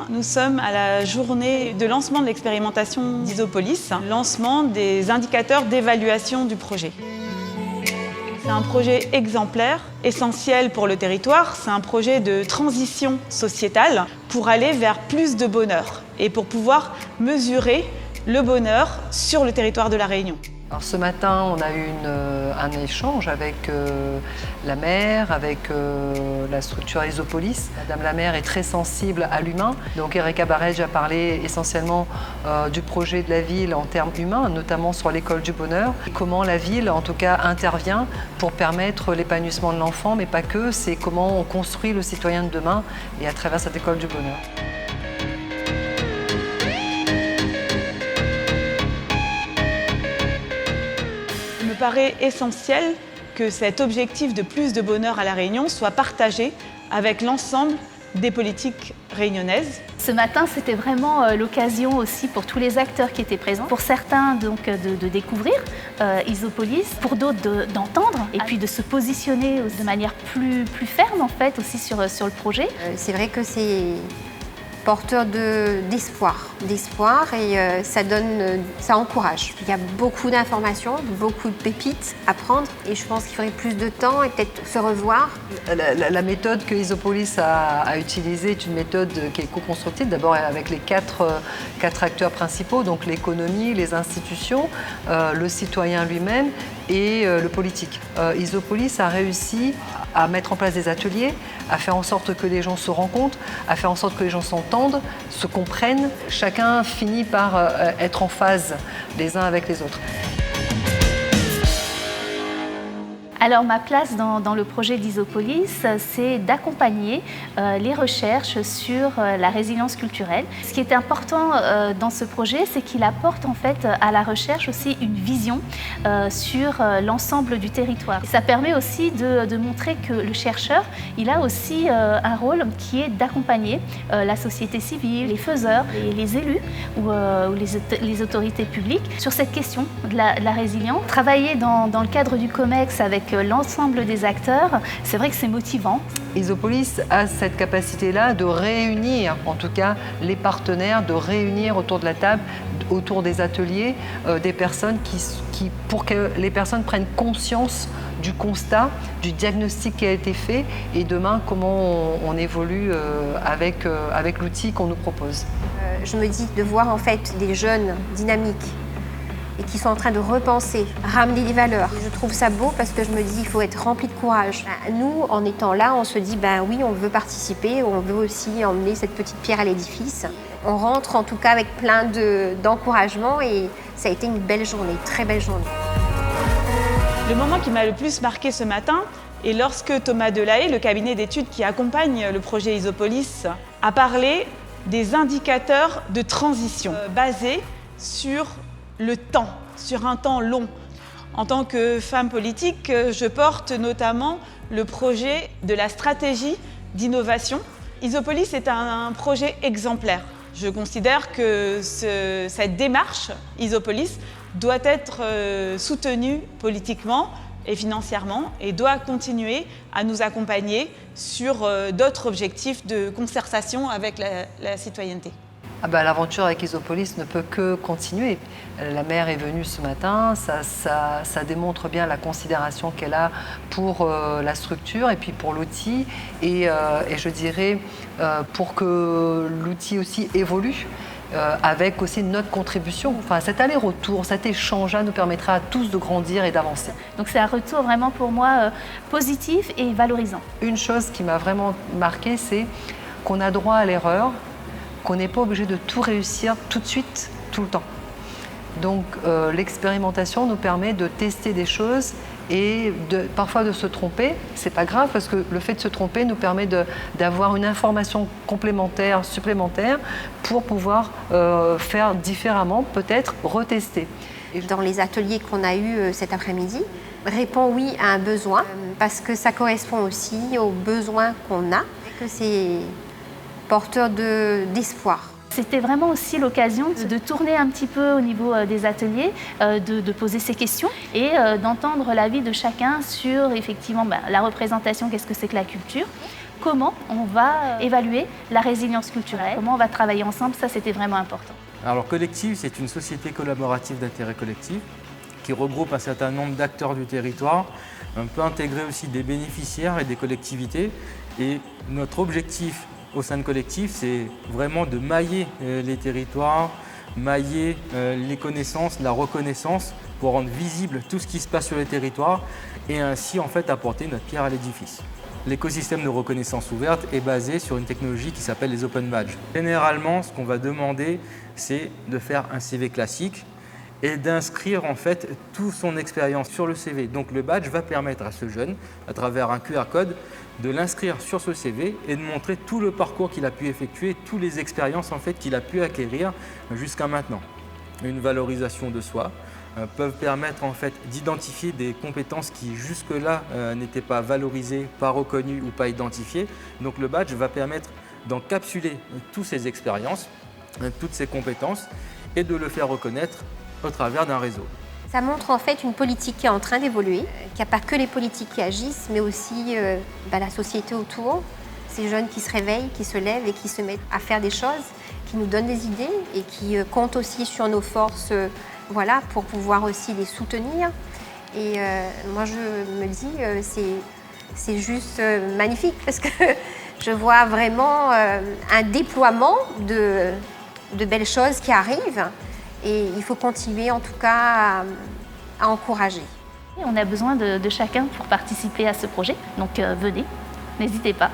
nous sommes à la journée de lancement de l'expérimentation d'Isopolis, lancement des indicateurs d'évaluation du projet. C'est un projet exemplaire, essentiel pour le territoire. C'est un projet de transition sociétale pour aller vers plus de bonheur et pour pouvoir mesurer le bonheur sur le territoire de La Réunion. Alors ce matin, on a eu un échange avec la maire, avec la structure Isopolis. Madame la maire est très sensible à l'humain. Donc Erika Barej a parlé essentiellement du projet de la ville en termes humains, notamment sur l'école du bonheur. Comment la ville, en tout cas, intervient pour permettre l'épanouissement de l'enfant, mais pas que. C'est comment on construit le citoyen de demain et à travers cette école du bonheur. Il me paraît essentiel que cet objectif de plus de bonheur à La Réunion soit partagé avec l'ensemble des politiques réunionnaises. Ce matin, c'était vraiment l'occasion aussi pour tous les acteurs qui étaient présents, pour certains donc de découvrir Isopolis, pour d'autres d'entendre et puis de se positionner de manière plus ferme en fait aussi sur le projet. C'est vrai que c'est porteur d'espoir et ça encourage. Il y a beaucoup d'informations, beaucoup de pépites à prendre et je pense qu'il faudrait plus de temps et peut-être se revoir. La méthode que Isopolis a utilisée est une méthode qui est co-constructive, d'abord avec les quatre acteurs principaux, donc l'économie, les institutions, le citoyen lui-même et le politique. Isopolis a réussi à mettre en place des ateliers, à faire en sorte que les gens se rencontrent, à faire en sorte que les gens s'entendent, se comprennent. Chacun finit par être en phase les uns avec les autres. Alors ma place dans le projet d'Isopolis, c'est d'accompagner les recherches sur la résilience culturelle. Ce qui est important dans ce projet, c'est qu'il apporte en fait à la recherche aussi une vision sur l'ensemble du territoire. Et ça permet aussi de montrer que le chercheur, il a aussi un rôle qui est d'accompagner la société civile, les faiseurs, les élus ou les autorités publiques sur cette question de la résilience. Travailler dans le cadre du COMEX avec l'ensemble des acteurs, c'est vrai que c'est motivant. Isopolis a cette capacité-là de réunir, en tout cas, les partenaires, de réunir autour de la table, autour des ateliers, des personnes pour que les personnes prennent conscience du constat, du diagnostic qui a été fait et demain, comment on évolue avec l'outil qu'on nous propose. Je me dis de voir en fait des jeunes dynamiques et qui sont en train de repenser, ramener des valeurs. Je trouve ça beau parce que je me dis qu'il faut être rempli de courage. Nous, en étant là, on se dit ben oui, on veut participer, on veut aussi emmener cette petite pierre à l'édifice. On rentre en tout cas avec plein d'encouragement et ça a été une belle journée, très belle journée. Le moment qui m'a le plus marqué ce matin est lorsque Thomas Delahaye, le cabinet d'études qui accompagne le projet Isopolis, a parlé des indicateurs de transition basés sur le temps, sur un temps long. En tant que femme politique, je porte notamment le projet de la stratégie d'innovation. Isopolis est un projet exemplaire. Je considère que cette démarche Isopolis doit être soutenue politiquement et financièrement et doit continuer à nous accompagner sur d'autres objectifs de concertation avec la citoyenneté. L'aventure avec Isopolis ne peut que continuer. La maire est venue ce matin, ça démontre bien la considération qu'elle a pour la structure et puis pour l'outil et je dirais pour que l'outil aussi évolue. Avec aussi notre contribution. Enfin, cet aller-retour, cet échange-là nous permettra à tous de grandir et d'avancer. Donc c'est un retour vraiment pour moi positif et valorisant. Une chose qui m'a vraiment marquée, c'est qu'on a droit à l'erreur, qu'on n'est pas obligé de tout réussir tout de suite, tout le temps. Donc l'expérimentation nous permet de tester des choses et parfois de se tromper. C'est pas grave parce que le fait de se tromper nous permet d'avoir une information complémentaire, supplémentaire pour pouvoir faire différemment, peut-être retester. Dans les ateliers qu'on a eus cet après-midi, répond oui à un besoin parce que ça correspond aussi aux besoins qu'on a et que c'est porteur d'espoir. C'était vraiment aussi l'occasion de tourner un petit peu au niveau des ateliers, de poser ces questions et d'entendre l'avis de chacun sur effectivement la représentation, qu'est-ce que c'est que la culture, comment on va évaluer la résilience culturelle, comment on va travailler ensemble, ça c'était vraiment important. Alors Collective, c'est une société collaborative d'intérêt collectif qui regroupe un certain nombre d'acteurs du territoire. On peut intégrer aussi des bénéficiaires et des collectivités. Et notre objectif au sein de Collective, c'est vraiment de mailler les territoires, mailler les connaissances, la reconnaissance pour rendre visible tout ce qui se passe sur les territoires et ainsi en fait apporter notre pierre à l'édifice. L'écosystème de reconnaissance ouverte est basé sur une technologie qui s'appelle les Open Badges. Généralement, ce qu'on va demander, c'est de faire un CV classique et d'inscrire en fait toute son expérience sur le CV. Donc le badge va permettre à ce jeune, à travers un QR code, de l'inscrire sur ce CV et de montrer tout le parcours qu'il a pu effectuer, toutes les expériences en fait qu'il a pu acquérir jusqu'à maintenant. Une valorisation de soi peuvent permettre en fait d'identifier des compétences qui jusque-là n'étaient pas valorisées, pas reconnues ou pas identifiées. Donc le badge va permettre d'encapsuler toutes ces expériences, toutes ces compétences et de le faire reconnaître au travers d'un réseau. Ça montre en fait une politique qui est en train d'évoluer, qu'il n'y a pas que les politiques qui agissent, mais aussi la société autour. Ces jeunes qui se réveillent, qui se lèvent et qui se mettent à faire des choses, qui nous donnent des idées et qui comptent aussi sur nos forces pour pouvoir aussi les soutenir. Et moi je me dis, c'est juste magnifique parce que je vois vraiment un déploiement de belles choses qui arrivent. Et il faut continuer en tout cas à encourager. On a besoin de chacun pour participer à ce projet, donc venez, n'hésitez pas.